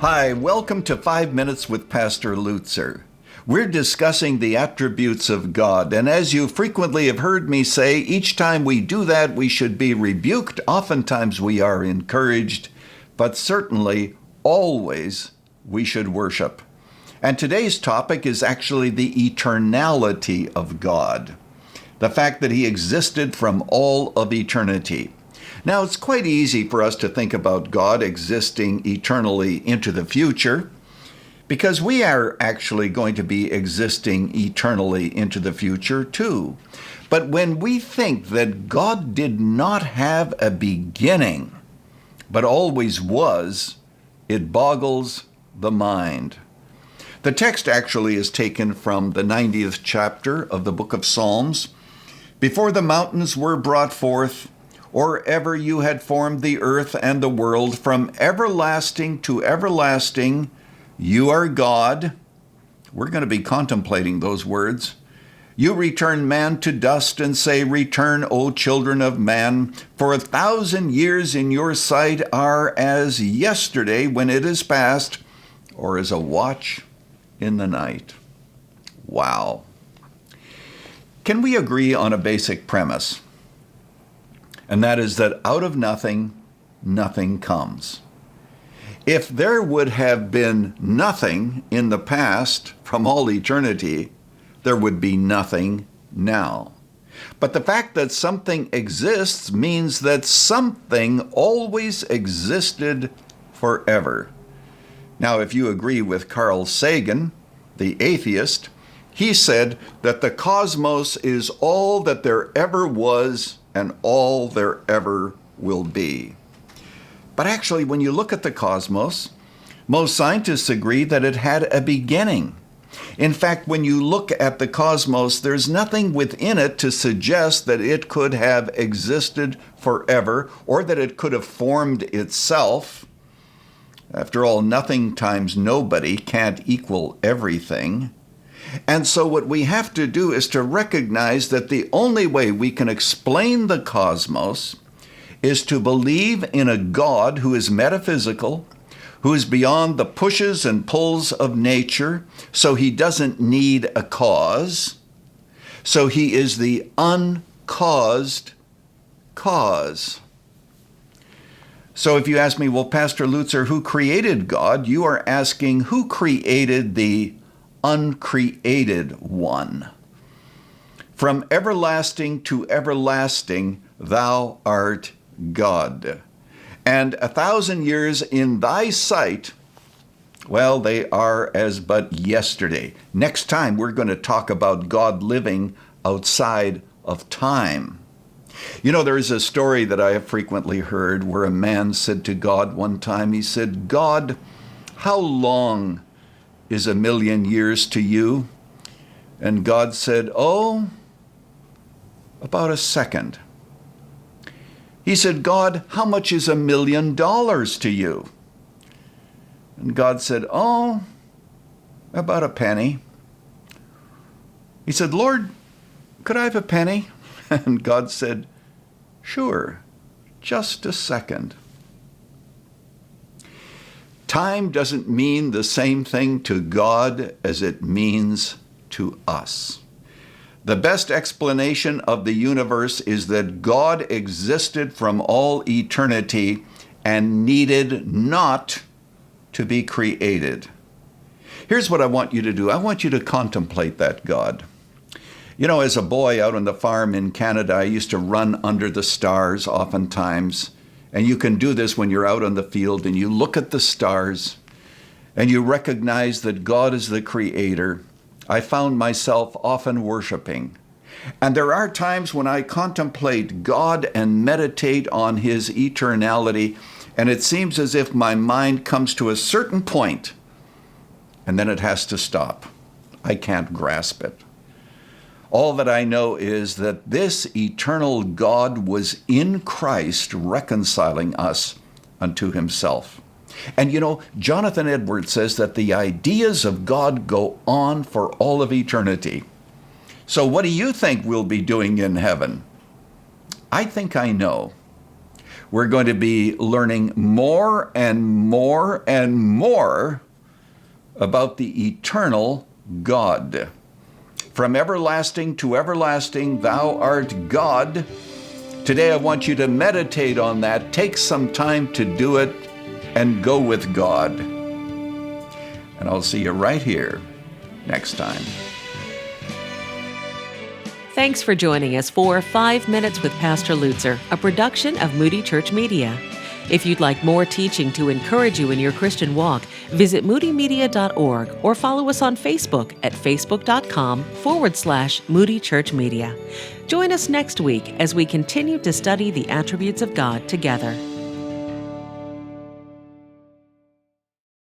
Hi, welcome to 5 Minutes with Pastor Lutzer. We're discussing the attributes of God, and as you frequently have heard me say, each time we do that, we should be rebuked. Oftentimes we are encouraged, but certainly, always, we should worship. And today's topic is actually the eternality of God, the fact that He existed from all of eternity. Now, it's quite easy for us to think about God existing eternally into the future, because we are actually going to be existing eternally into the future too. But when we think that God did not have a beginning, but always was, it boggles the mind. The text actually is taken from the 90th chapter of the book of Psalms. Before the mountains were brought forth, or ever you had formed the earth and the world, from everlasting to everlasting, you are God. We're going to be contemplating those words. You return man to dust and say, Return, O children of man, for 1,000 years in your sight are as yesterday when it is past, or as a watch in the night. Wow. Can we agree on a basic premise? And that is that out of nothing, nothing comes. If there would have been nothing in the past from all eternity, there would be nothing now. But the fact that something exists means that something always existed forever. Now, if you agree with Carl Sagan, the atheist, he said that the cosmos is all that there ever was and all there ever will be. But actually, when you look at the cosmos, most scientists agree that it had a beginning. In fact, when you look at the cosmos, there's nothing within it to suggest that it could have existed forever or that it could have formed itself. After all, nothing times nobody can't equal everything. And so what we have to do is to recognize that the only way we can explain the cosmos is to believe in a God who is metaphysical, who is beyond the pushes and pulls of nature, so He doesn't need a cause. So He is the uncaused cause. So if you ask me, well, Pastor Lutzer, who created God? You are asking, who created the uncreated one? From everlasting to everlasting, thou art God. And 1,000 years in thy sight, well, they are as but yesterday. Next time, we're going to talk about God living outside of time. You know, there is a story that I have frequently heard where a man said to God one time, he said, God, how long is 1,000,000 years to you? And God said, oh, about a second. He said, God, how much is $1,000,000 to you? And God said, oh, about a penny. He said, Lord, could I have a penny? And God said, sure, just a second. Time doesn't mean the same thing to God as it means to us. The best explanation of the universe is that God existed from all eternity and needed not to be created. Here's what I want you to do. I want you to contemplate that God. You know, as a boy out on the farm in Canada, I used to run under the stars oftentimes. And you can do this when you're out on the field and you look at the stars and you recognize that God is the creator. I found myself often worshiping. And there are times when I contemplate God and meditate on His eternality, and it seems as if my mind comes to a certain point and then it has to stop. I can't grasp it. All that I know is that this eternal God was in Christ reconciling us unto Himself. And you know, Jonathan Edwards says that the ideas of God go on for all of eternity. So what do you think we'll be doing in heaven? I think I know. We're going to be learning more and more and more about the eternal God. From everlasting to everlasting, thou art God. Today I want you to meditate on that, take some time to do it, and go with God. And I'll see you right here next time. Thanks for joining us for 5 Minutes with Pastor Lutzer, a production of Moody Church Media. If you'd like more teaching to encourage you in your Christian walk, visit moodymedia.org or follow us on Facebook at facebook.com/Moody Church Media. Join us next week as we continue to study the attributes of God together.